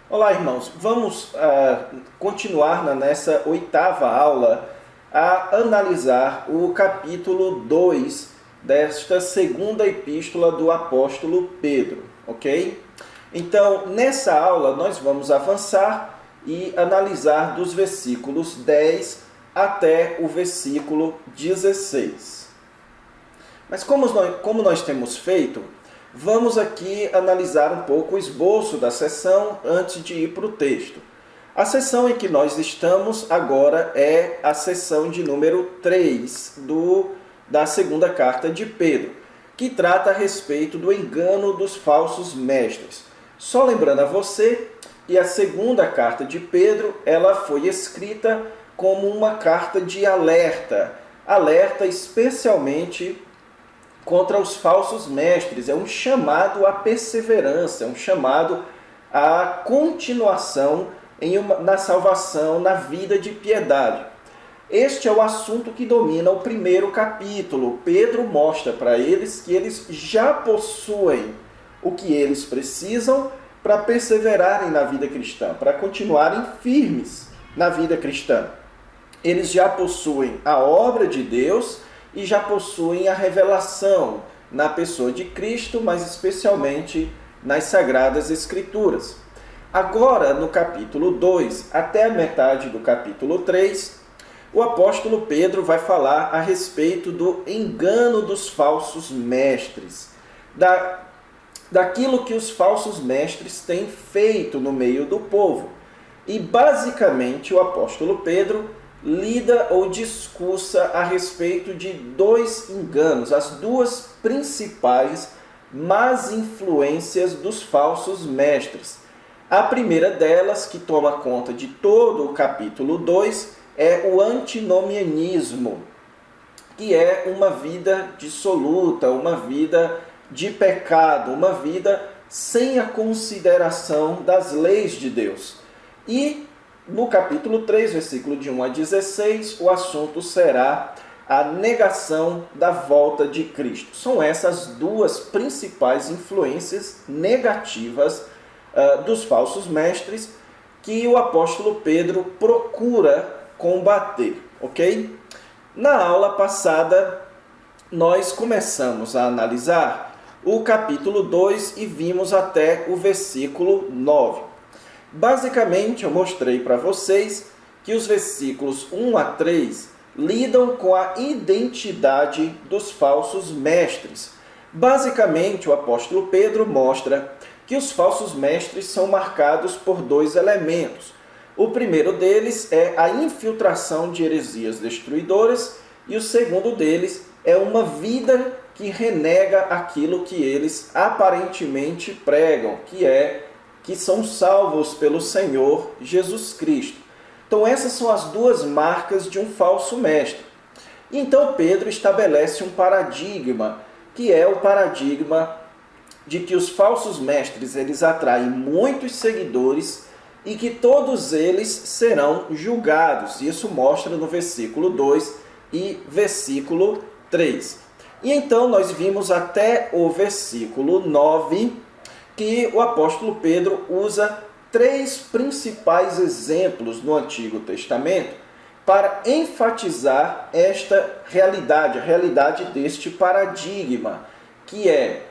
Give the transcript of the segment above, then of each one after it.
Olá, irmãos. Vamos continuar nessa oitava aula a analisar o capítulo 2 desta segunda epístola do apóstolo Pedro, ok? Então, nessa aula, nós vamos avançar e analisar dos versículos 10 até o versículo 16. Mas como nós temos feito, vamos aqui analisar um pouco o esboço da sessão antes de ir para o texto. A sessão em que nós estamos agora é a sessão de número 3 da segunda carta de Pedro, que trata a respeito do engano dos falsos mestres. Só lembrando a você que a segunda carta de Pedro ela foi escrita como uma carta de alerta especialmente contra os falsos mestres, é um chamado à perseverança, é um chamado à continuação na salvação, na vida de piedade. Este é o assunto que domina o primeiro capítulo. Pedro mostra para eles que eles já possuem o que eles precisam para perseverarem na vida cristã, para continuarem firmes na vida cristã. Eles já possuem a obra de Deus e já possuem a revelação na pessoa de Cristo, mas especialmente nas Sagradas Escrituras. Agora, no capítulo 2, até a metade do capítulo 3, o apóstolo Pedro vai falar a respeito do engano dos falsos mestres, daquilo que os falsos mestres têm feito no meio do povo. E, basicamente, o apóstolo Pedro lida ou discursa a respeito de dois enganos, as duas principais más influências dos falsos mestres. A primeira delas, que toma conta de todo o capítulo 2, é o antinomianismo, que é uma vida dissoluta, uma vida de pecado, uma vida sem a consideração das leis de Deus. E no capítulo 3, versículo de 1 a 16, o assunto será a negação da volta de Cristo. São essas duas principais influências negativas dos falsos mestres que o apóstolo Pedro procura combater, ok? Na aula passada, nós começamos a analisar o capítulo 2 e vimos até o versículo 9. Basicamente, eu mostrei para vocês que os versículos 1 a 3 lidam com a identidade dos falsos mestres. Basicamente, o apóstolo Pedro mostra que os falsos mestres são marcados por dois elementos. O primeiro deles é a infiltração de heresias destruidoras e o segundo deles é uma vida que renega aquilo que eles aparentemente pregam, que são salvos pelo Senhor Jesus Cristo. Então essas são as duas marcas de um falso mestre. Então Pedro estabelece um paradigma, que é o paradigma de que os falsos mestres eles atraem muitos seguidores e que todos eles serão julgados. Isso mostra no versículo 2 e versículo 3. E então nós vimos até o versículo 9 que o apóstolo Pedro usa três principais exemplos no Antigo Testamento para enfatizar esta realidade, a realidade deste paradigma, que é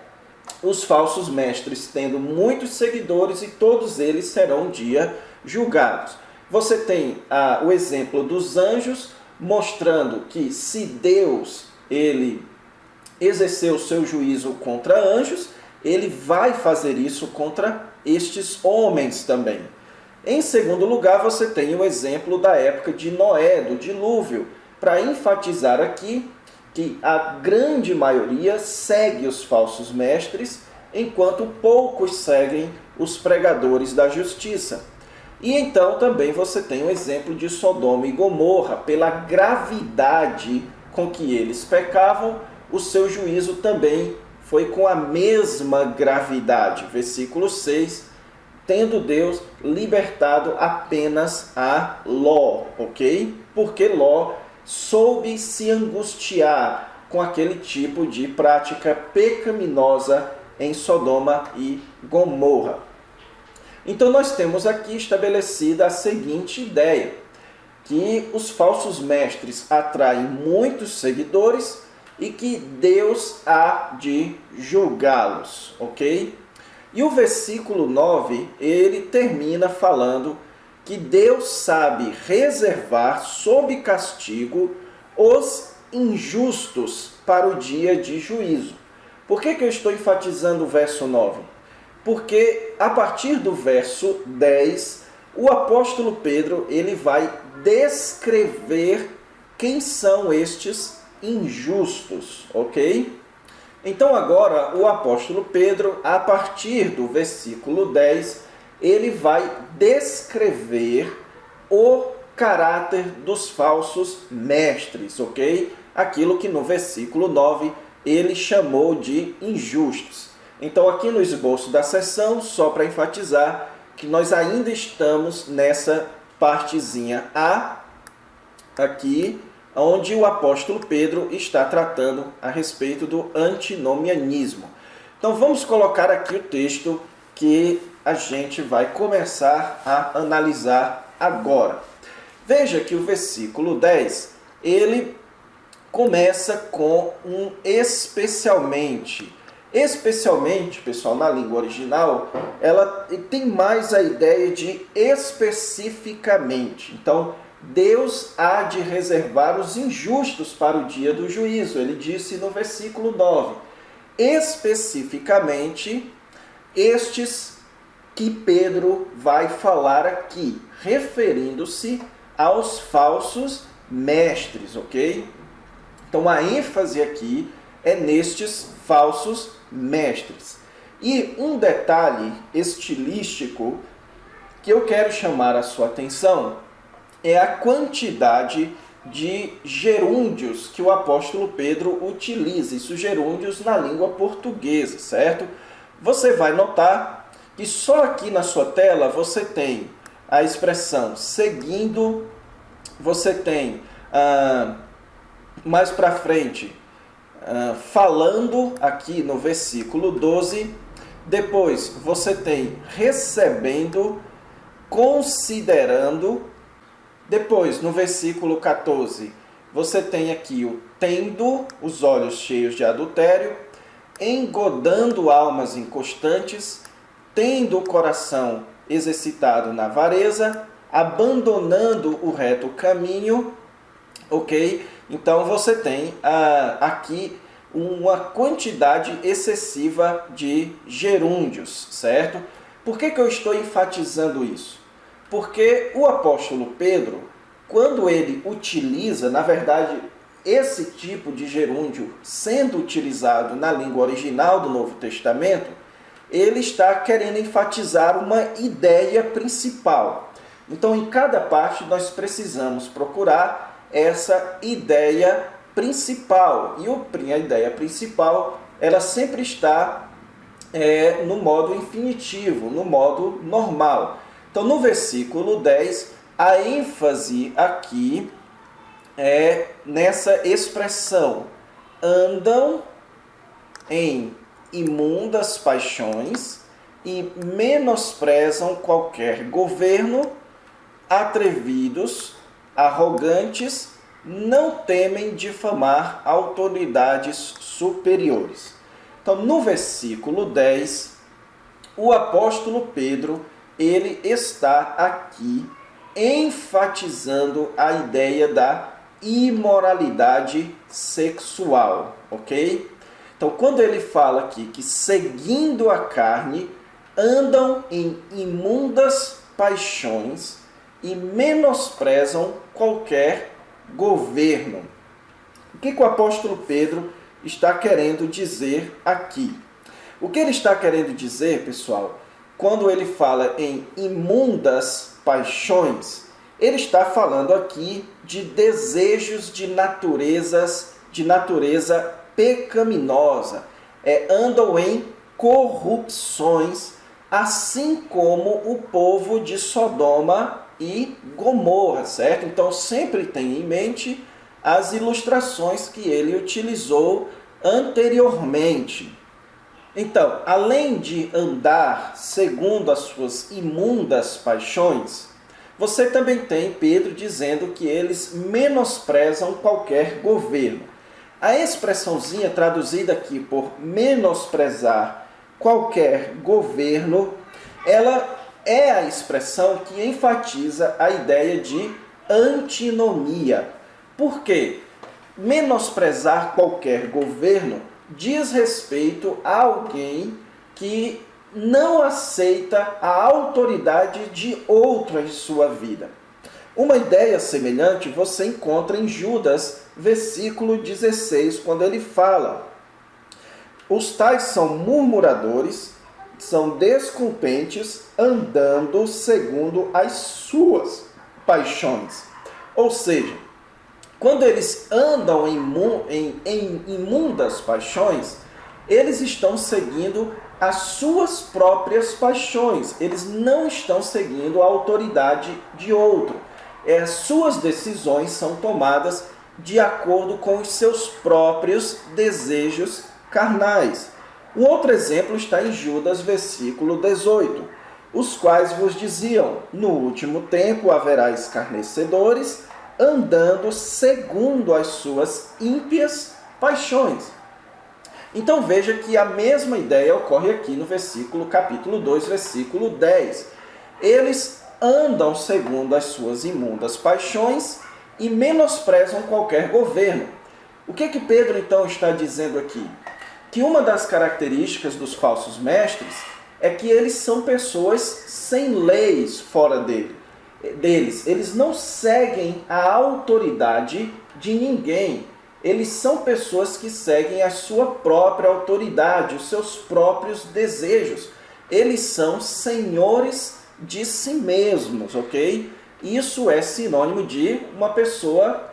os falsos mestres tendo muitos seguidores e todos eles serão um dia julgados. Você tem o exemplo dos anjos, mostrando que se Deus ele exerceu o seu juízo contra anjos, ele vai fazer isso contra estes homens também. Em segundo lugar, você tem o exemplo da época de Noé, do dilúvio, para enfatizar aqui que a grande maioria segue os falsos mestres, enquanto poucos seguem os pregadores da justiça. E então também você tem o exemplo de Sodoma e Gomorra, pela gravidade com que eles pecavam, o seu juízo também foi com a mesma gravidade. Versículo 6, tendo Deus libertado apenas a Ló, ok? Porque Ló soube se angustiar com aquele tipo de prática pecaminosa em Sodoma e Gomorra. Então nós temos aqui estabelecida a seguinte ideia, que os falsos mestres atraem muitos seguidores e que Deus há de julgá-los, ok? E o versículo 9, ele termina falando que Deus sabe reservar sob castigo os injustos para o dia de juízo. Por que eu estou enfatizando o verso 9? Porque a partir do verso 10, o apóstolo Pedro ele vai descrever quem são estes injustos, ok? Então agora o apóstolo Pedro, a partir do versículo 10, ele vai descrever o caráter dos falsos mestres, ok? Aquilo que no versículo 9 ele chamou de injustos. Então aqui no esboço da sessão, só para enfatizar que nós ainda estamos nessa partezinha A, aqui, onde o apóstolo Pedro está tratando a respeito do antinomianismo. Então vamos colocar aqui o texto que a gente vai começar a analisar agora. Veja que o versículo 10, ele começa com um especialmente. Especialmente, pessoal, na língua original, ela tem mais a ideia de especificamente. Então, Deus há de reservar os injustos para o dia do juízo. Ele disse no versículo 9. Especificamente, estes que Pedro vai falar aqui, referindo-se aos falsos mestres, ok? Então, a ênfase aqui é nestes falsos mestres. E um detalhe estilístico que eu quero chamar a sua atenção é a quantidade de gerúndios que o apóstolo Pedro utiliza. Isso gerúndios na língua portuguesa, certo? Você vai notar que só aqui na sua tela você tem a expressão seguindo, você tem mais para frente falando aqui no versículo 12, depois você tem recebendo, considerando, depois no versículo 14 você tem aqui o tendo os olhos cheios de adultério, engodando almas inconstantes, tendo o coração exercitado na avareza, abandonando o reto caminho, ok? Então você tem aqui uma quantidade excessiva de gerúndios, certo? Por que eu estou enfatizando isso? Porque o apóstolo Pedro, quando ele utiliza, na verdade, esse tipo de gerúndio sendo utilizado na língua original do Novo Testamento, ele está querendo enfatizar uma ideia principal. Então, em cada parte, nós precisamos procurar essa ideia principal. E a ideia principal, ela sempre está no modo infinitivo, no modo normal. Então, no versículo 10, a ênfase aqui é nessa expressão: andam em imundas paixões e menosprezam qualquer governo, atrevidos, arrogantes, não temem difamar autoridades superiores. Então, no versículo 10, o apóstolo Pedro, ele está aqui enfatizando a ideia da imoralidade sexual, ok? Então, quando ele fala aqui que seguindo a carne, andam em imundas paixões e menosprezam qualquer governo. O que o apóstolo Pedro está querendo dizer aqui? O que ele está querendo dizer, pessoal, quando ele fala em imundas paixões, ele está falando aqui de desejos de natureza pecaminosa, andam em corrupções, assim como o povo de Sodoma e Gomorra, certo? Então sempre tenha em mente as ilustrações que ele utilizou anteriormente. Então, além de andar segundo as suas imundas paixões, você também tem Pedro dizendo que eles menosprezam qualquer governo. A expressãozinha traduzida aqui por menosprezar qualquer governo, ela é a expressão que enfatiza a ideia de antinomia. Por quê? Menosprezar qualquer governo diz respeito a alguém que não aceita a autoridade de outro em sua vida. Uma ideia semelhante você encontra em Judas, versículo 16, quando ele fala: os tais são murmuradores, são descontentes, andando segundo as suas paixões. Ou seja, quando eles andam em imundas paixões, eles estão seguindo as suas próprias paixões. Eles não estão seguindo a autoridade de outro. As suas decisões são tomadas de acordo com os seus próprios desejos carnais. Um outro exemplo está em Judas, versículo 18, os quais vos diziam: no último tempo haverá escarnecedores, andando segundo as suas ímpias paixões. Então veja que a mesma ideia ocorre aqui no capítulo 2, versículo 10. Eles andam segundo as suas imundas paixões e menosprezam qualquer governo. O que Pedro então está dizendo aqui? Que uma das características dos falsos mestres é que eles são pessoas sem leis fora deles. Eles não seguem a autoridade de ninguém. Eles são pessoas que seguem a sua própria autoridade, os seus próprios desejos. Eles são senhores de si mesmos, ok? Isso é sinônimo de uma pessoa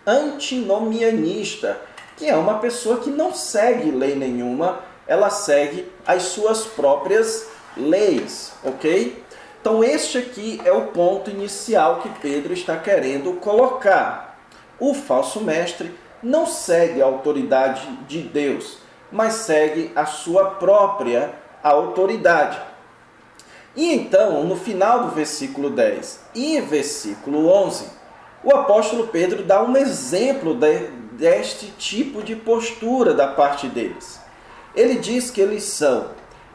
antinomianista, que é uma pessoa que não segue lei nenhuma, ela segue as suas próprias leis, ok? Então este aqui é o ponto inicial que Pedro está querendo colocar. O falso mestre não segue a autoridade de Deus, mas segue a sua própria autoridade. E então, no final do versículo 10 e versículo 11, o apóstolo Pedro dá um exemplo deste tipo de postura da parte deles. Ele diz que eles são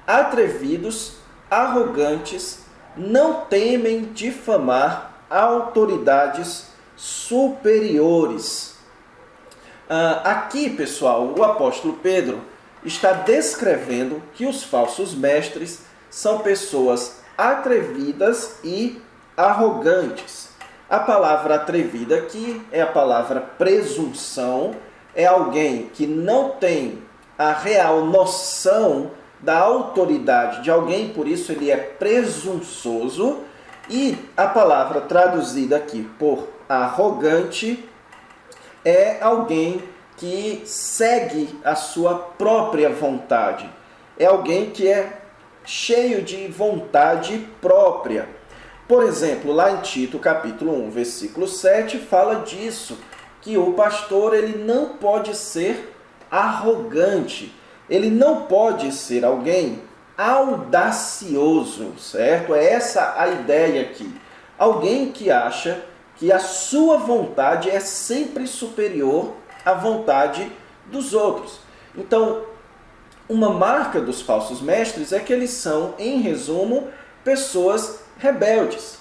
atrevidos, arrogantes, não temem difamar autoridades superiores. Aqui, pessoal, o apóstolo Pedro está descrevendo que os falsos mestres são pessoas atrevidas e arrogantes. A palavra atrevida aqui é a palavra presunção, é alguém que não tem a real noção da autoridade de alguém, por isso ele é presunçoso. E a palavra traduzida aqui por arrogante é alguém que segue a sua própria vontade. É alguém que é cheio de vontade própria. Por exemplo, lá em Tito, capítulo 1, versículo 7, fala disso, que o pastor ele não pode ser arrogante, ele não pode ser alguém audacioso, certo? É essa a ideia aqui. Alguém que acha que a sua vontade é sempre superior à vontade dos outros. Então, uma marca dos falsos mestres é que eles são, em resumo, pessoas rebeldes.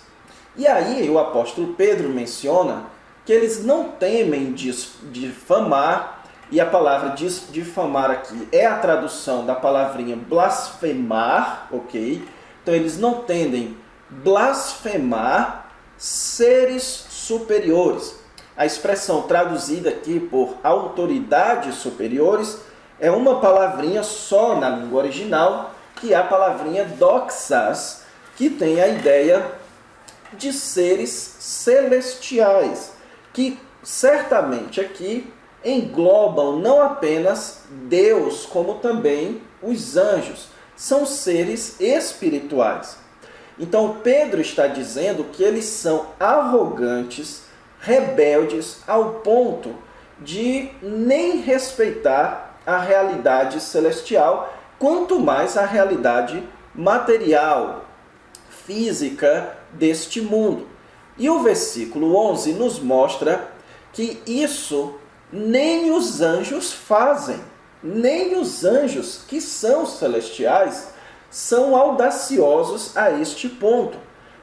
E aí o apóstolo Pedro menciona que eles não temem difamar, e a palavra difamar aqui é a tradução da palavrinha blasfemar, ok? Então eles não tendem blasfemar seres superiores. A expressão traduzida aqui por autoridades superiores é uma palavrinha só na língua original, que é a palavrinha doxas, que tem a ideia de seres celestiais, que certamente aqui englobam não apenas Deus, como também os anjos. São seres espirituais. Então Pedro está dizendo que eles são arrogantes, rebeldes, ao ponto de nem respeitar a realidade celestial, quanto mais a realidade material, física deste mundo. E o versículo 11 nos mostra que isso nem os anjos fazem, nem os anjos que são celestiais são audaciosos a este ponto,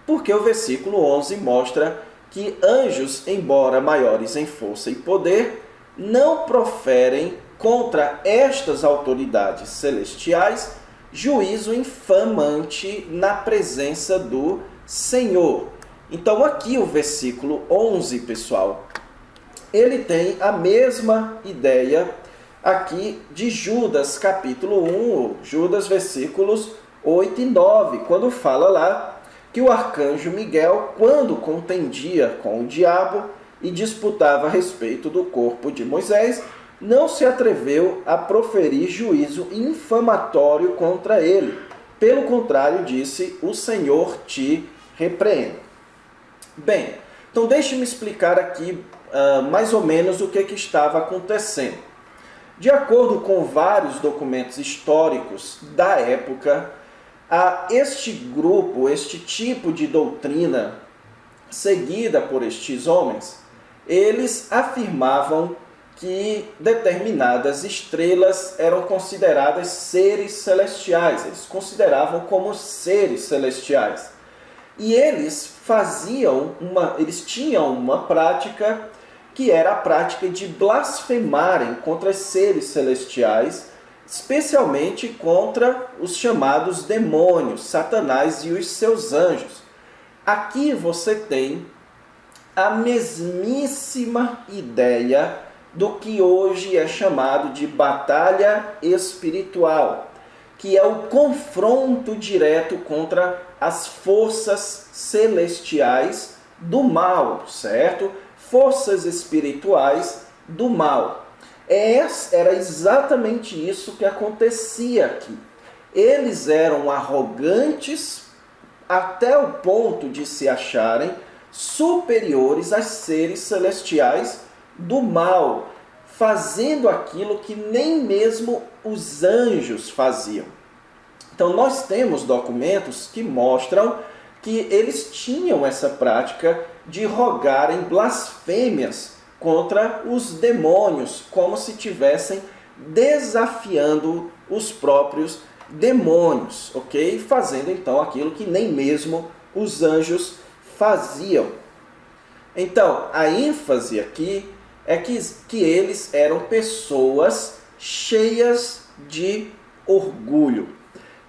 porque o versículo 11 mostra que anjos, embora maiores em força e poder, não proferem contra estas autoridades celestiais juízo infamante na presença do Senhor. Então aqui o versículo 11, pessoal, ele tem a mesma ideia aqui de Judas, capítulo 1, Judas, versículos 8 e 9, quando fala lá que o arcanjo Miguel, quando contendia com o diabo e disputava a respeito do corpo de Moisés, não se atreveu a proferir juízo infamatório contra ele. Pelo contrário, disse: o Senhor te repreenda. Bem, então deixe-me explicar aqui mais ou menos o que estava acontecendo. De acordo com vários documentos históricos da época, este grupo, este tipo de doutrina seguida por estes homens, eles afirmavam que determinadas estrelas eram consideradas seres celestiais. Eles consideravam como seres celestiais. E eles tinham uma prática que era a prática de blasfemarem contra os seres celestiais, especialmente contra os chamados demônios, Satanás e os seus anjos. Aqui você tem a mesmíssima ideia do que hoje é chamado de batalha espiritual, que é o confronto direto contra as forças celestiais do mal, certo? Forças espirituais do mal. Era exatamente isso que acontecia aqui. Eles eram arrogantes até o ponto de se acharem superiores a seres celestiais do mal, fazendo aquilo que nem mesmo os anjos faziam. Então nós temos documentos que mostram que eles tinham essa prática de rogarem blasfêmias contra os demônios, como se estivessem desafiando os próprios demônios, ok? Fazendo então aquilo que nem mesmo os anjos faziam. Então, a ênfase aqui é que eles eram pessoas cheias de orgulho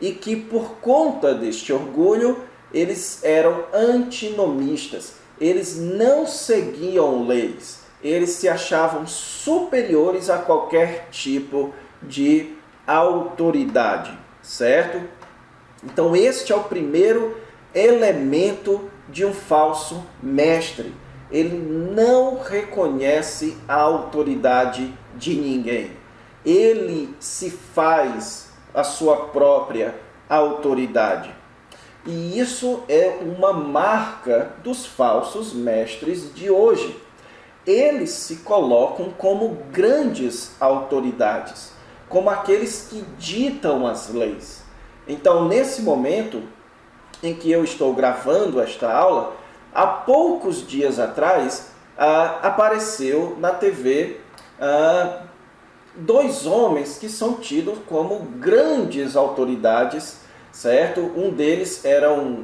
e que por conta deste orgulho eles eram antinomistas, eles não seguiam leis, eles se achavam superiores a qualquer tipo de autoridade, certo? Então este é o primeiro elemento de um falso mestre. Ele não reconhece a autoridade de ninguém. Ele se faz a sua própria autoridade. E isso é uma marca dos falsos mestres de hoje. Eles se colocam como grandes autoridades, como aqueles que ditam as leis. Então, nesse momento em que eu estou gravando esta aula, há poucos dias atrás, apareceu na TV dois homens que são tidos como grandes autoridades, certo? Um deles era um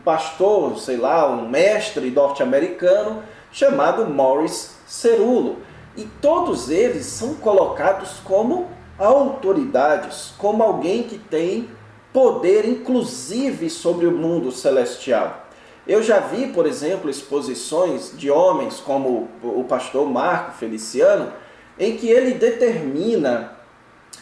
pastor, sei lá, um mestre norte-americano chamado Morris Cerullo. E todos eles são colocados como autoridades, como alguém que tem poder, inclusive, sobre o mundo celestial. Eu já vi, por exemplo, exposições de homens como o pastor Marco Feliciano, em que ele determina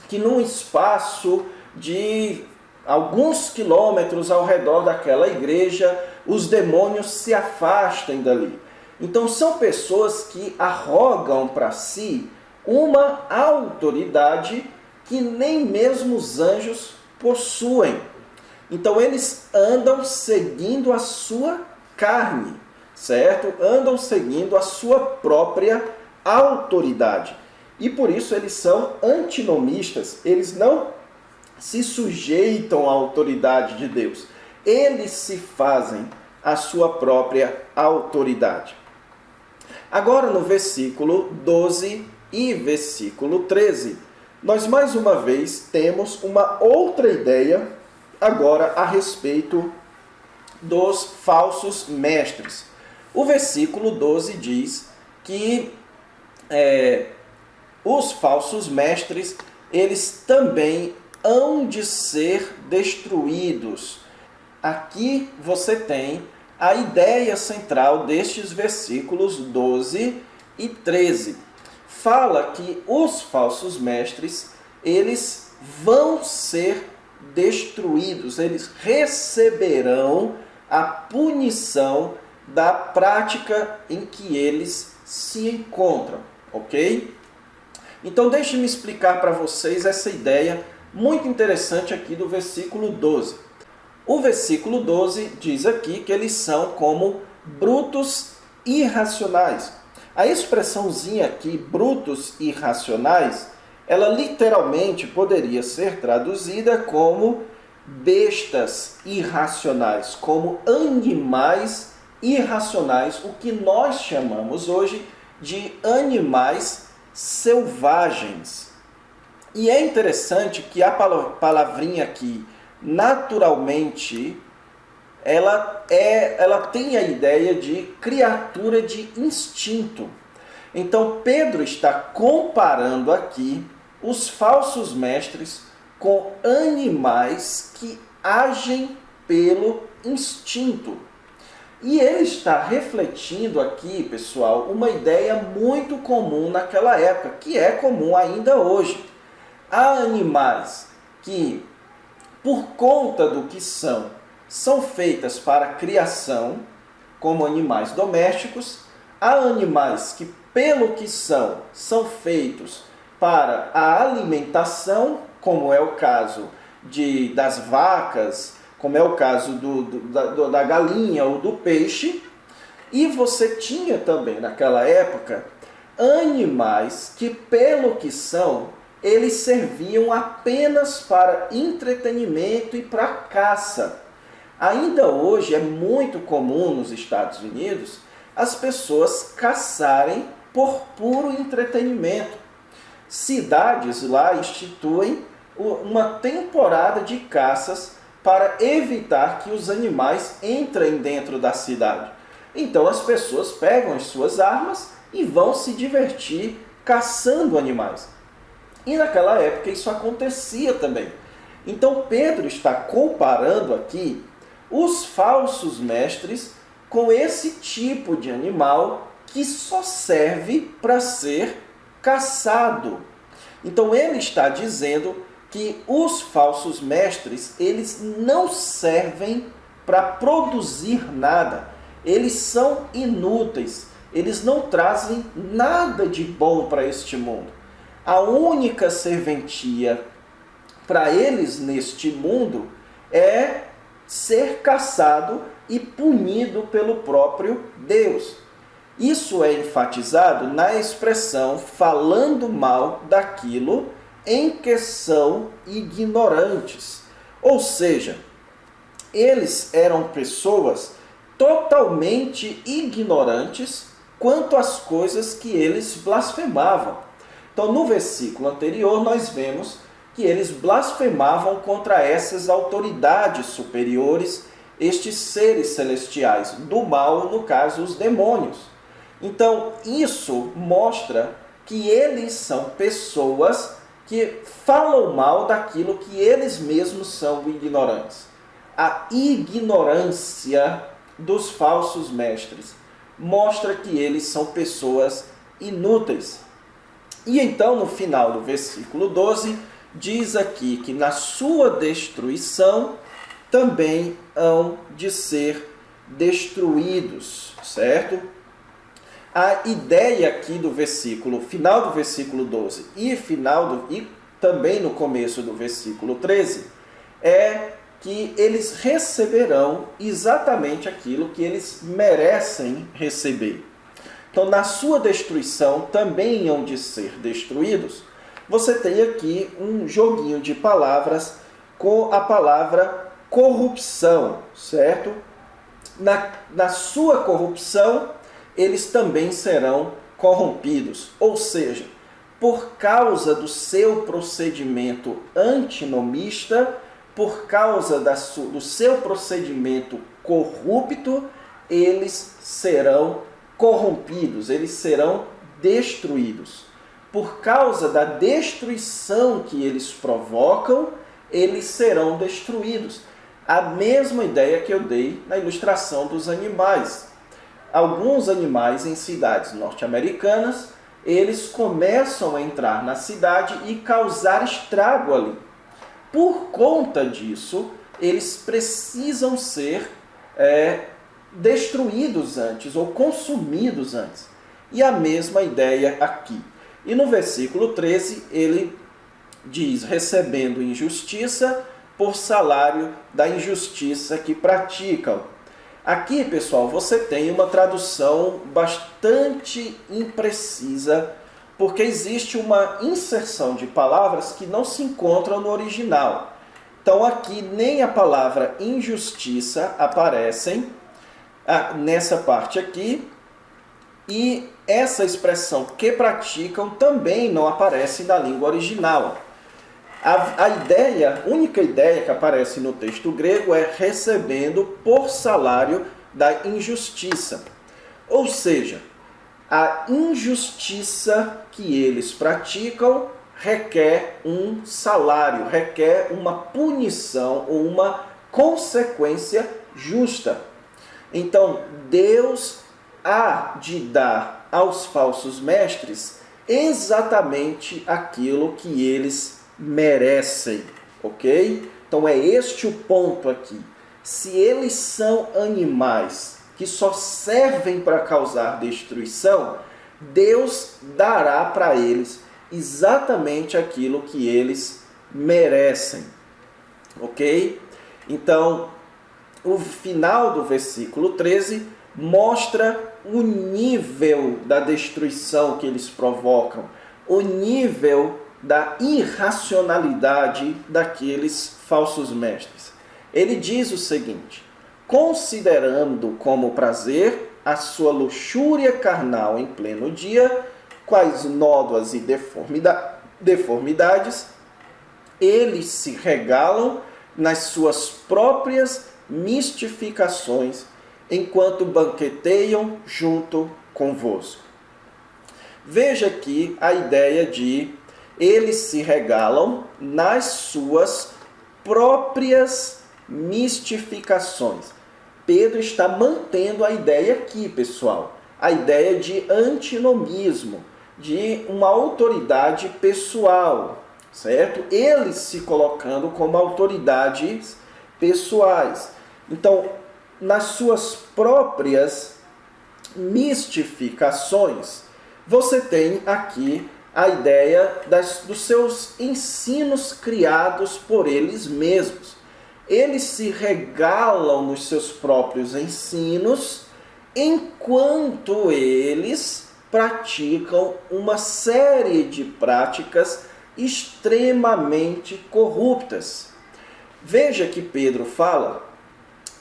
que num espaço de alguns quilômetros ao redor daquela igreja, os demônios se afastem dali. Então são pessoas que arrogam para si uma autoridade que nem mesmo os anjos possuem. Então eles andam seguindo a sua carne, certo? Andam seguindo a sua própria autoridade. e por isso eles são antinomistas, eles não se sujeitam à autoridade de Deus, eles se fazem a sua própria autoridade. Agora no versículo 12 e versículo 13, nós mais uma vez temos uma outra ideia agora a respeito dos falsos mestres. O versículo 12 diz que os falsos mestres, eles também hão de ser destruídos. Aqui você tem a ideia central destes versículos 12 e 13. Fala que os falsos mestres, eles vão ser destruídos, eles receberão a punição da prática em que eles se encontram, ok? Então deixe-me explicar para vocês essa ideia muito interessante aqui do versículo 12. O versículo 12 diz aqui que eles são como brutos irracionais. A expressãozinha aqui, brutos irracionais, ela literalmente poderia ser traduzida como bestas irracionais, como animais irracionais, o que nós chamamos hoje de animais selvagens. E é interessante que a palavrinha aqui, naturalmente, ela tem a ideia de criatura de instinto. Então Pedro está comparando aqui os falsos mestres com animais que agem pelo instinto. E ele está refletindo aqui, pessoal, uma ideia muito comum naquela época, que é comum ainda hoje. Há animais que, por conta do que são feitas para a criação, como animais domésticos. Há animais que, pelo que são feitos para a alimentação, como é o caso das vacas, como é o caso da galinha ou do peixe. E você tinha também, naquela época, animais que, pelo que eles serviam apenas para entretenimento e para caça. Ainda hoje é muito comum nos Estados Unidos as pessoas caçarem por puro entretenimento. Cidades lá instituem uma temporada de caças para evitar que os animais entrem dentro da cidade. Então as pessoas pegam as suas armas e vão se divertir caçando animais. E naquela época isso acontecia também. Então Pedro está comparando aqui os falsos mestres com esse tipo de animal que só serve para ser caçado. Então ele está dizendo que os falsos mestres, eles não servem para produzir nada. Eles são inúteis. Eles não trazem nada de bom para este mundo. A única serventia para eles neste mundo é ser caçado e punido pelo próprio Deus. Isso é enfatizado na expressão falando mal daquilo em que são ignorantes. Ou seja, eles eram pessoas totalmente ignorantes quanto às coisas que eles blasfemavam. Então, no versículo anterior, nós vemos que eles blasfemavam contra essas autoridades superiores, estes seres celestiais, do mal, no caso, os demônios. Então, isso mostra que eles são pessoas que falam mal daquilo que eles mesmos são ignorantes. A ignorância dos falsos mestres mostra que eles são pessoas inúteis. E então, no final do versículo 12, diz aqui que na sua destruição também hão de ser destruídos, certo? A ideia aqui do versículo, final do versículo 12 e também no começo do versículo 13, é que eles receberão exatamente aquilo que eles merecem receber. Então, na sua destruição, também hão de ser destruídos. Você tem aqui um joguinho de palavras com a palavra corrupção, certo? Na sua corrupção, eles também serão corrompidos. Ou seja, por causa do seu procedimento antinomista, por causa do seu procedimento corrupto, eles serão corrompidos, eles serão destruídos. Por causa da destruição que eles provocam, eles serão destruídos. A mesma ideia que eu dei na ilustração dos animais. Alguns animais em cidades norte-americanas, eles começam a entrar na cidade e causar estrago ali. Por conta disso, eles precisam ser destruídos antes ou consumidos antes. E a mesma ideia aqui. E no versículo 13, ele diz, recebendo injustiça por salário da injustiça que praticam. Aqui, pessoal, você tem uma tradução bastante imprecisa, porque existe uma inserção de palavras que não se encontram no original. Então, aqui, nem a palavra injustiça aparecem nessa parte aqui, e essa expressão que praticam também não aparece na língua original. A única ideia que aparece no texto grego é recebendo por salário da injustiça. Ou seja, a injustiça que eles praticam requer um salário, requer uma punição ou uma consequência justa. Então, Deus há de dar aos falsos mestres exatamente aquilo que eles merecem, ok? Então é este o ponto aqui. Se eles são animais que só servem para causar destruição, Deus dará para eles exatamente aquilo que eles merecem, ok? Então, o final do versículo 13 mostra o nível da destruição que eles provocam, o nível da irracionalidade daqueles falsos mestres. Ele diz o seguinte: considerando como prazer a sua luxúria carnal em pleno dia, quais nódoas e deformidades, eles se regalam nas suas próprias mistificações, enquanto banqueteiam junto convosco. Veja aqui a ideia de eles se regalam nas suas próprias mistificações. Pedro está mantendo a ideia aqui, pessoal. A ideia de antinomismo, de uma autoridade pessoal, certo? Eles se colocando como autoridades pessoais. Então, nas suas próprias mistificações, você tem aqui a ideia dos seus ensinos criados por eles mesmos. Eles se regalam nos seus próprios ensinos, enquanto eles praticam uma série de práticas extremamente corruptas. Veja que Pedro fala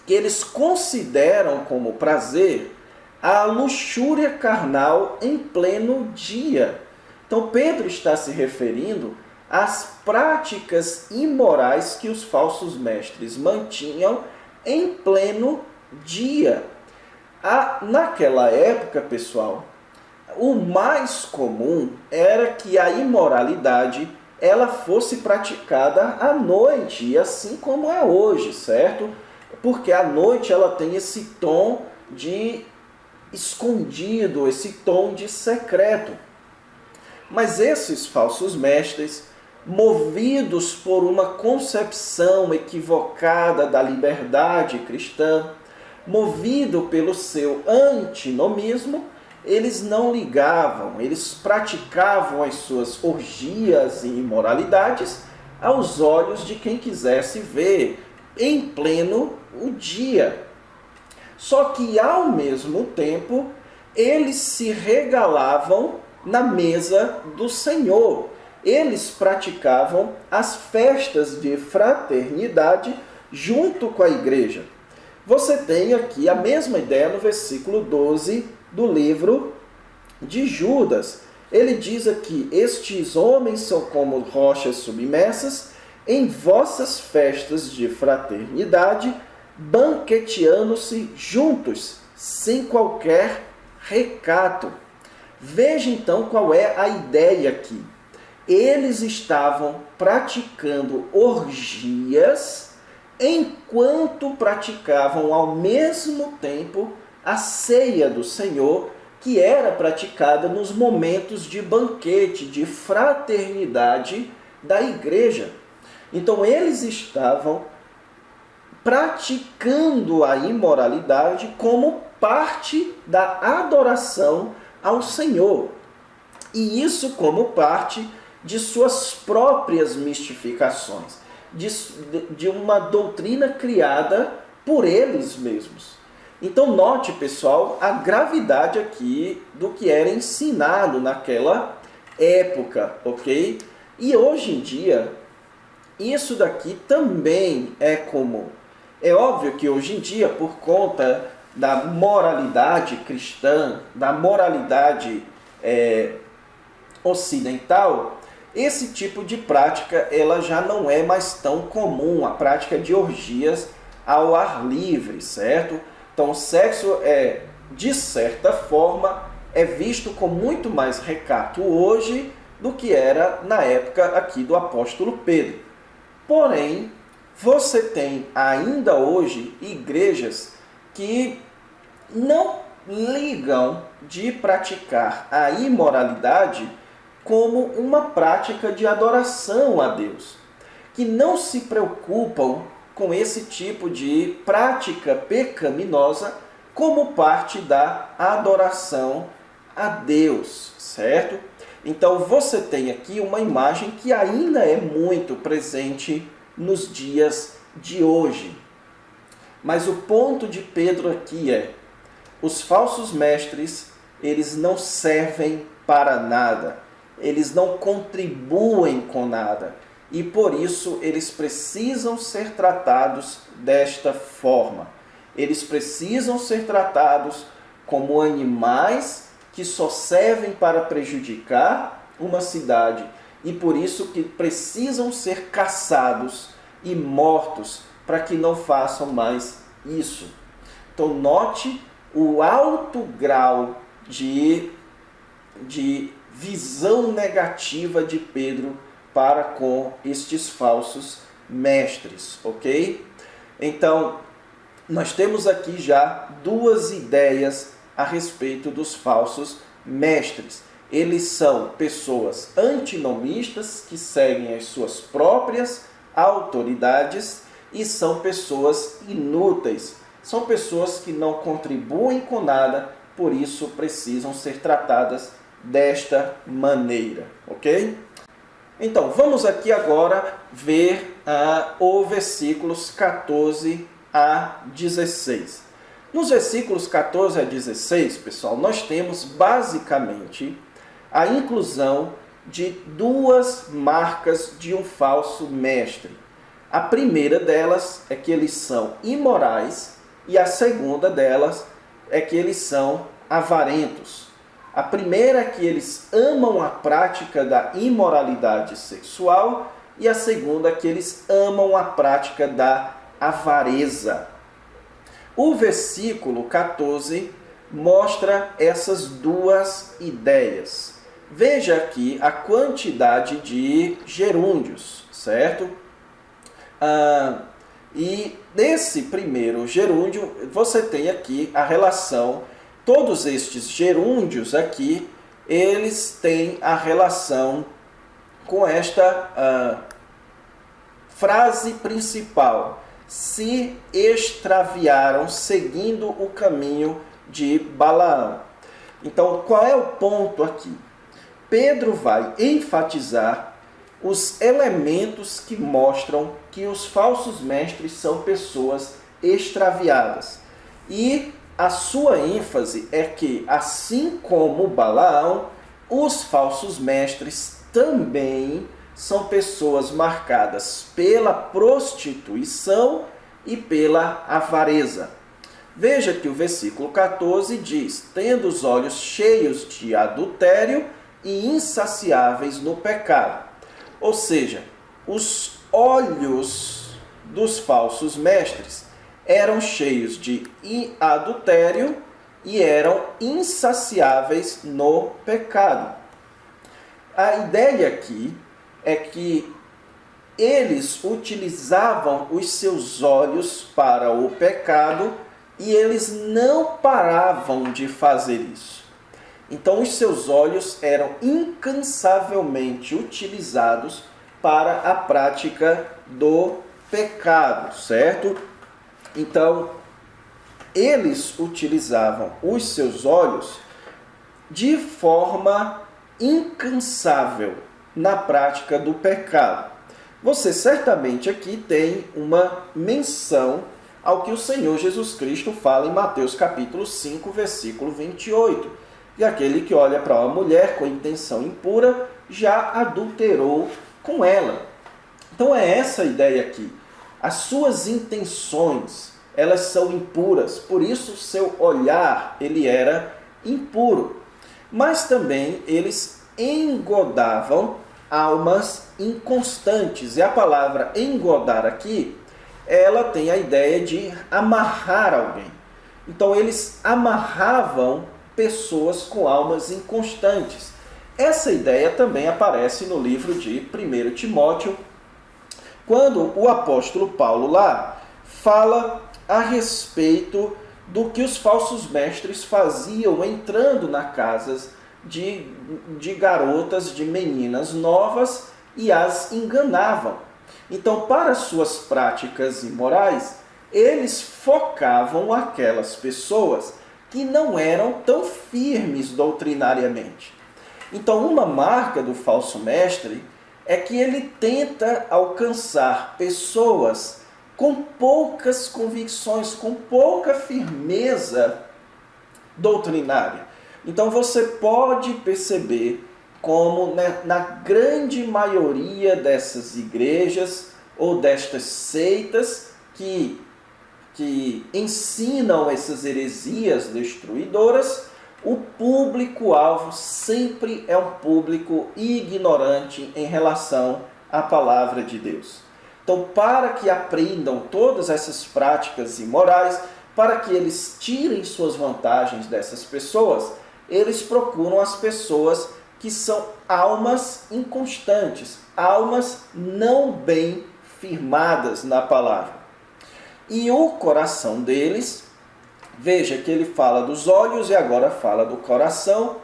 que eles consideram como prazer a luxúria carnal em pleno dia. Então Pedro está se referindo às práticas imorais que os falsos mestres mantinham em pleno dia. Naquela época, pessoal, o mais comum era que a imoralidade ela fosse praticada à noite, e assim como é hoje, certo? Porque à noite ela tem esse tom de escondido, esse tom de secreto. Mas esses falsos mestres, movidos por uma concepção equivocada da liberdade cristã, movido pelo seu antinomismo, eles não ligavam, eles praticavam as suas orgias e imoralidades aos olhos de quem quisesse ver em pleno o dia. Só que, ao mesmo tempo, eles se regalavam na mesa do Senhor. Eles praticavam as festas de fraternidade junto com a igreja. Você tem aqui a mesma ideia no versículo 12 do livro de Judas. Ele diz aqui: estes homens são como rochas submersas em vossas festas de fraternidade, banqueteando-se juntos, sem qualquer recato. Veja então qual é a ideia aqui. Eles estavam praticando orgias enquanto praticavam ao mesmo tempo a ceia do Senhor, que era praticada nos momentos de banquete, de fraternidade da igreja. Então eles estavam praticando a imoralidade como parte da adoração ao Senhor. E isso como parte de suas próprias mistificações, de uma doutrina criada por eles mesmos. Então note, pessoal, a gravidade aqui do que era ensinado naquela época, ok? E hoje em dia, isso daqui também é comum. É óbvio que hoje em dia, por conta da moralidade cristã, da moralidade ocidental, esse tipo de prática ela já não é mais tão comum, a prática de orgias ao ar livre, certo? Então o sexo de certa forma, é visto com muito mais recato hoje do que era na época aqui do apóstolo Pedro. Porém, você tem ainda hoje igrejas que não ligam de praticar a imoralidade como uma prática de adoração a Deus, que não se preocupam com esse tipo de prática pecaminosa como parte da adoração a Deus, certo? Então você tem aqui uma imagem que ainda é muito presente nos dias de hoje. Mas o ponto de Pedro aqui é: os falsos mestres, eles não servem para nada. Eles não contribuem com nada. E por isso eles precisam ser tratados desta forma. Eles precisam ser tratados como animais que só servem para prejudicar uma cidade. E por isso que precisam ser caçados e mortos para que não façam mais isso. Então note o alto grau de visão negativa de Pedro para com estes falsos mestres, ok? Então, nós temos aqui já duas ideias a respeito dos falsos mestres. Eles são pessoas antinomistas que seguem as suas próprias autoridades e são pessoas inúteis. São pessoas que não contribuem com nada, por isso precisam ser tratadas desta maneira, ok? Então, vamos aqui agora ver os versículos 14 a 16. Nos versículos 14 a 16, pessoal, nós temos basicamente a inclusão de duas marcas de um falso mestre. A primeira delas é que eles são imorais e a segunda delas é que eles são avarentos. A primeira é que eles amam a prática da imoralidade sexual e a segunda é que eles amam a prática da avareza. O versículo 14 mostra essas duas ideias. Veja aqui a quantidade de gerúndios, certo? E nesse primeiro gerúndio, você tem aqui a relação. Todos estes gerúndios aqui, eles têm a relação com esta frase principal: se extraviaram seguindo o caminho de Balaão. Então, qual é o ponto aqui? Pedro vai enfatizar os elementos que mostram que os falsos mestres são pessoas extraviadas. E a sua ênfase é que, assim como Balaão, os falsos mestres também são pessoas marcadas pela prostituição e pela avareza. Veja que o versículo 14 diz: tendo os olhos cheios de adultério e insaciáveis no pecado. Ou seja, os olhos dos falsos mestres eram cheios de adultério e eram insaciáveis no pecado. A ideia aqui é que eles utilizavam os seus olhos para o pecado e eles não paravam de fazer isso. Então, os seus olhos eram incansavelmente utilizados para a prática do pecado, certo? Então, eles utilizavam os seus olhos de forma incansável na prática do pecado. Você certamente aqui tem uma menção ao que o Senhor Jesus Cristo fala em Mateus capítulo 5, versículo 28. E aquele que olha para uma mulher com intenção impura já adulterou com ela. Então é essa a ideia aqui. As suas intenções, elas são impuras, por isso o seu olhar, ele era impuro. Mas também eles engodavam almas inconstantes. E a palavra engodar aqui, ela tem a ideia de amarrar alguém. Então eles amarravam pessoas com almas inconstantes. Essa ideia também aparece no livro de 1 Timóteo, quando o apóstolo Paulo lá fala a respeito do que os falsos mestres faziam entrando nas casas de garotas, de meninas novas e as enganavam. Então, para suas práticas imorais, eles focavam aquelas pessoas que não eram tão firmes doutrinariamente. Então, uma marca do falso mestre é que ele tenta alcançar pessoas com poucas convicções, com pouca firmeza doutrinária. Então você pode perceber como na grande maioria dessas igrejas ou destas seitas que ensinam essas heresias destruidoras, o público-alvo sempre é um público ignorante em relação à palavra de Deus. Então, para que aprendam todas essas práticas imorais, para que eles tirem suas vantagens dessas pessoas, eles procuram as pessoas que são almas inconstantes, almas não bem firmadas na palavra. E o coração deles, veja que ele fala dos olhos e agora fala do coração,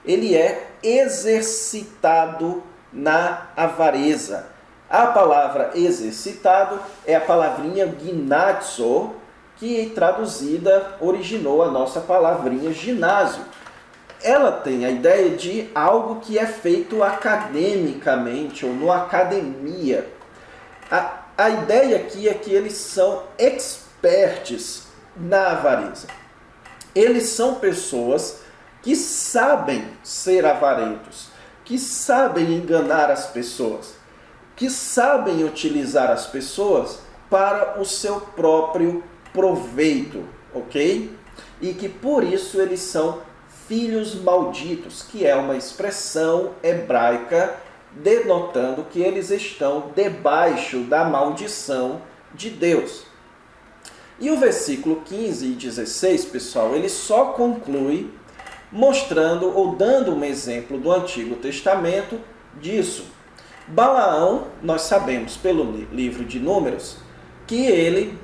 ele é exercitado na avareza. A palavra exercitado é a palavrinha ginazo, que traduzida originou a nossa palavrinha ginásio. Ela tem a ideia de algo que é feito academicamente ou na academia. A ideia aqui é que eles são experts na avareza. Eles são pessoas que sabem ser avarentos, que sabem enganar as pessoas, que sabem utilizar as pessoas para o seu próprio proveito, ok? E que por isso eles são filhos malditos, que é uma expressão hebraica denotando que eles estão debaixo da maldição de Deus. E o versículo 15 e 16, pessoal, ele só conclui mostrando ou dando um exemplo do Antigo Testamento disso. Balaão, nós sabemos pelo livro de Números, que ele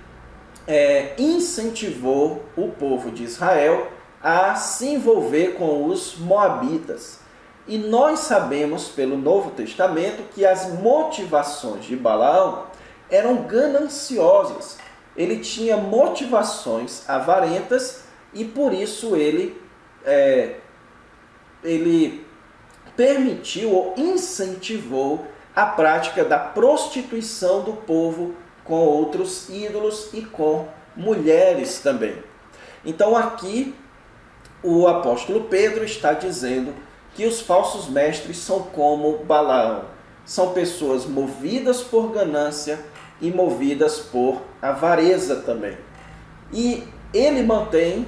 incentivou o povo de Israel a se envolver com os moabitas. E nós sabemos pelo Novo Testamento que as motivações de Balaão eram gananciosas. Ele tinha motivações avarentas e por isso ele permitiu ou incentivou a prática da prostituição do povo com outros ídolos e com mulheres também. Então aqui o apóstolo Pedro está dizendo que os falsos mestres são como Balaão. São pessoas movidas por ganância e movidas por avareza também. E ele mantém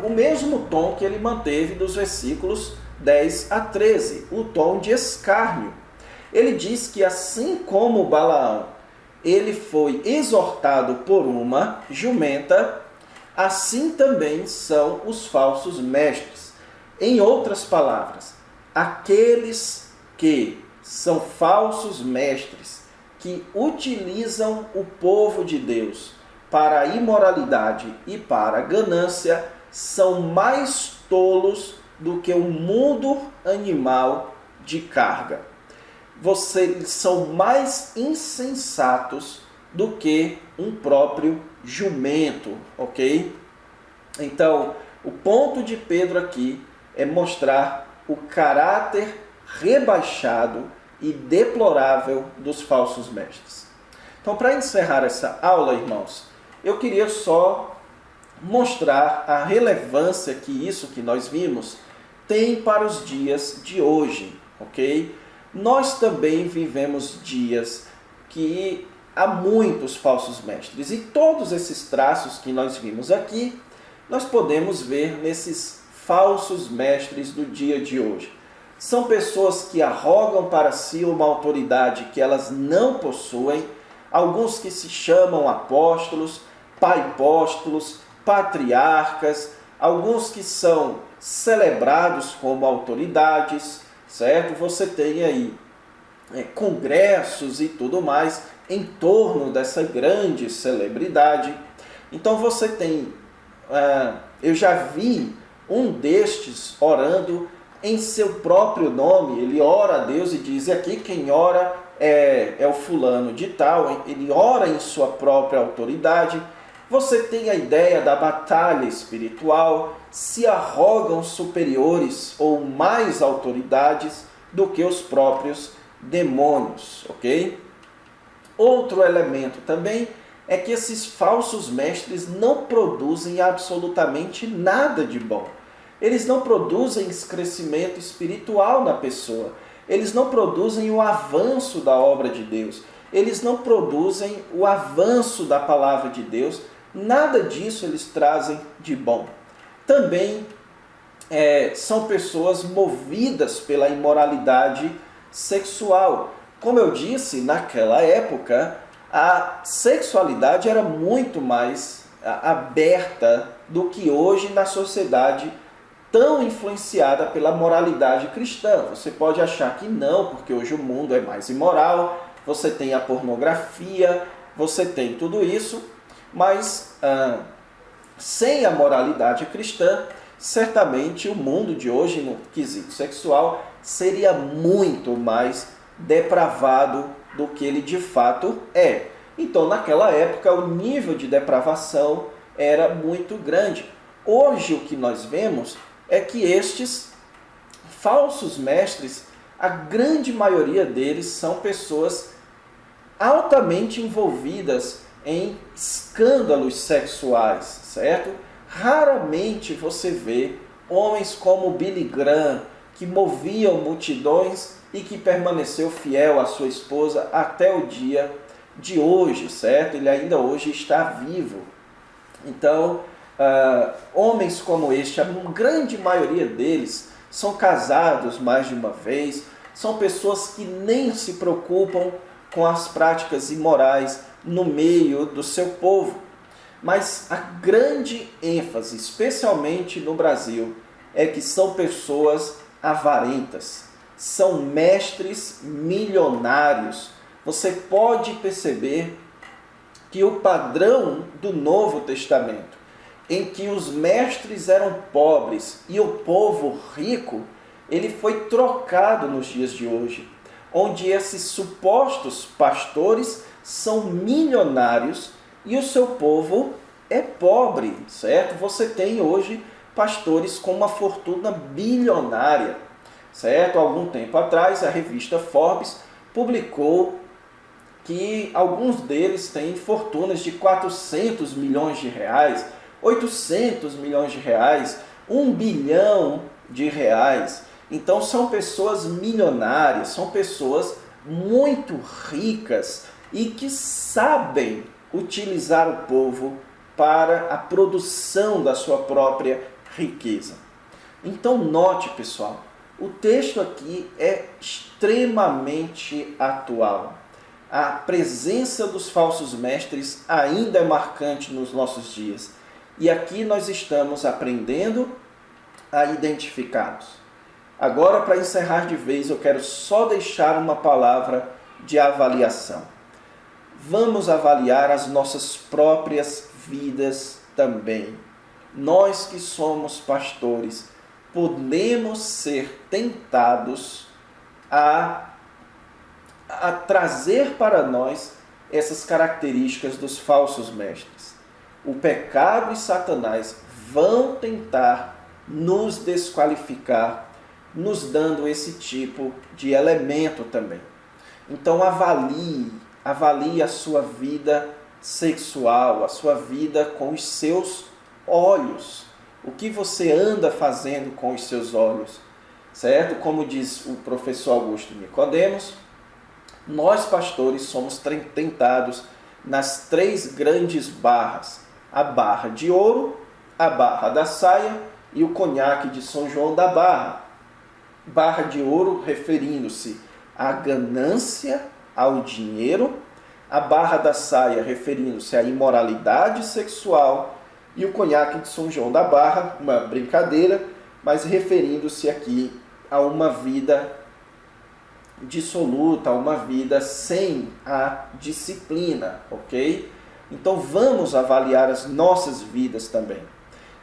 o mesmo tom que ele manteve dos versículos 10 a 13, o tom de escárnio. Ele diz que assim como Balaão, ele foi exortado por uma jumenta, assim também são os falsos mestres. Em outras palavras, aqueles que são falsos mestres, que utilizam o povo de Deus para a imoralidade e para a ganância, são mais tolos do que o mundo animal de carga. Vocês são mais insensatos do que um próprio jumento, ok? Então, o ponto de Pedro aqui é mostrar o caráter rebaixado e deplorável dos falsos mestres. Então, para encerrar essa aula, irmãos, eu queria só mostrar a relevância que isso que nós vimos tem para os dias de hoje, ok? Nós também vivemos dias que há muitos falsos mestres, e todos esses traços que nós vimos aqui, nós podemos ver nesses falsos mestres do dia de hoje. São pessoas que arrogam para si uma autoridade que elas não possuem, alguns que se chamam apóstolos, paipóstolos, patriarcas, alguns que são celebrados como autoridades, certo? Você tem aí congressos e tudo mais em torno dessa grande celebridade. Então você tem, eu já vi um destes orando em seu próprio nome, ele ora a Deus e diz, aqui quem ora é o fulano de tal, ele ora em sua própria autoridade. Você tem a ideia da batalha espiritual, se arrogam superiores ou mais autoridades do que os próprios demônios, ok? Outro elemento também é que esses falsos mestres não produzem absolutamente nada de bom. Eles não produzem esse crescimento espiritual na pessoa. Eles não produzem o avanço da obra de Deus. Eles não produzem o avanço da palavra de Deus. Nada disso eles trazem de bom. Também são pessoas movidas pela imoralidade sexual. Como eu disse, naquela época, a sexualidade era muito mais aberta do que hoje na sociedade tão influenciada pela moralidade cristã. Você pode achar que não, porque hoje o mundo é mais imoral, você tem a pornografia, você tem tudo isso, mas sem a moralidade cristã, certamente o mundo de hoje, no quesito sexual, seria muito mais depravado do que ele de fato é. Então, naquela época, o nível de depravação era muito grande. Hoje, o que nós vemos é que estes falsos mestres, a grande maioria deles são pessoas altamente envolvidas em escândalos sexuais, certo? Raramente você vê homens como Billy Graham, que moviam multidões e que permaneceu fiel à sua esposa até o dia de hoje, certo? Ele ainda hoje está vivo. Então, homens como este, a grande maioria deles são casados mais de uma vez, são pessoas que nem se preocupam com as práticas imorais no meio do seu povo. Mas a grande ênfase, especialmente no Brasil, é que são pessoas avarentas, são mestres milionários. Você pode perceber que o padrão do Novo Testamento, em que os mestres eram pobres e o povo rico, ele foi trocado nos dias de hoje, onde esses supostos pastores são milionários e o seu povo é pobre, certo? Você tem hoje pastores com uma fortuna bilionária, certo? Há algum tempo atrás, a revista Forbes publicou que alguns deles têm fortunas de 400 milhões de reais, 800 milhões de reais, 1 bilhão de reais. Então são pessoas milionárias, são pessoas muito ricas e que sabem utilizar o povo para a produção da sua própria riqueza. Então note, pessoal, o texto aqui é extremamente atual. A presença dos falsos mestres ainda é marcante nos nossos dias. E aqui nós estamos aprendendo a identificá-los. Agora, para encerrar de vez, eu quero só deixar uma palavra de avaliação. Vamos avaliar as nossas próprias vidas também. Nós que somos pastores, podemos ser tentados a trazer para nós essas características dos falsos mestres. O pecado e Satanás vão tentar nos desqualificar, nos dando esse tipo de elemento também. Então avalie a sua vida sexual, a sua vida com os seus olhos. O que você anda fazendo com os seus olhos, certo? Como diz o professor Augusto Nicodemos, nós pastores somos tentados nas 3 grandes barras: a barra de ouro, a barra da saia e o conhaque de São João da Barra. Barra de ouro referindo-se à ganância, ao dinheiro, a barra da saia referindo-se à imoralidade sexual e o conhaque de São João da Barra, uma brincadeira, mas referindo-se aqui a uma vida dissoluta, a uma vida sem a disciplina, ok? Então vamos avaliar as nossas vidas também.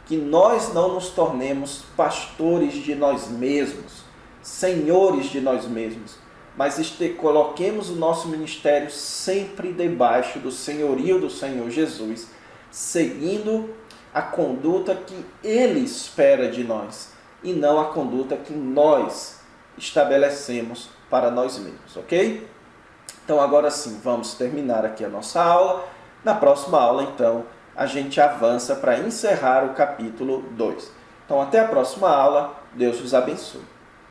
Que nós não nos tornemos pastores de nós mesmos, senhores de nós mesmos, mas coloquemos o nosso ministério sempre debaixo do senhorio do Senhor Jesus, seguindo a conduta que Ele espera de nós e não a conduta que nós estabelecemos para nós mesmos, ok? Então agora sim, vamos terminar aqui a nossa aula. Na próxima aula, então, a gente avança para encerrar o capítulo 2. Então até a próxima aula. Deus os abençoe.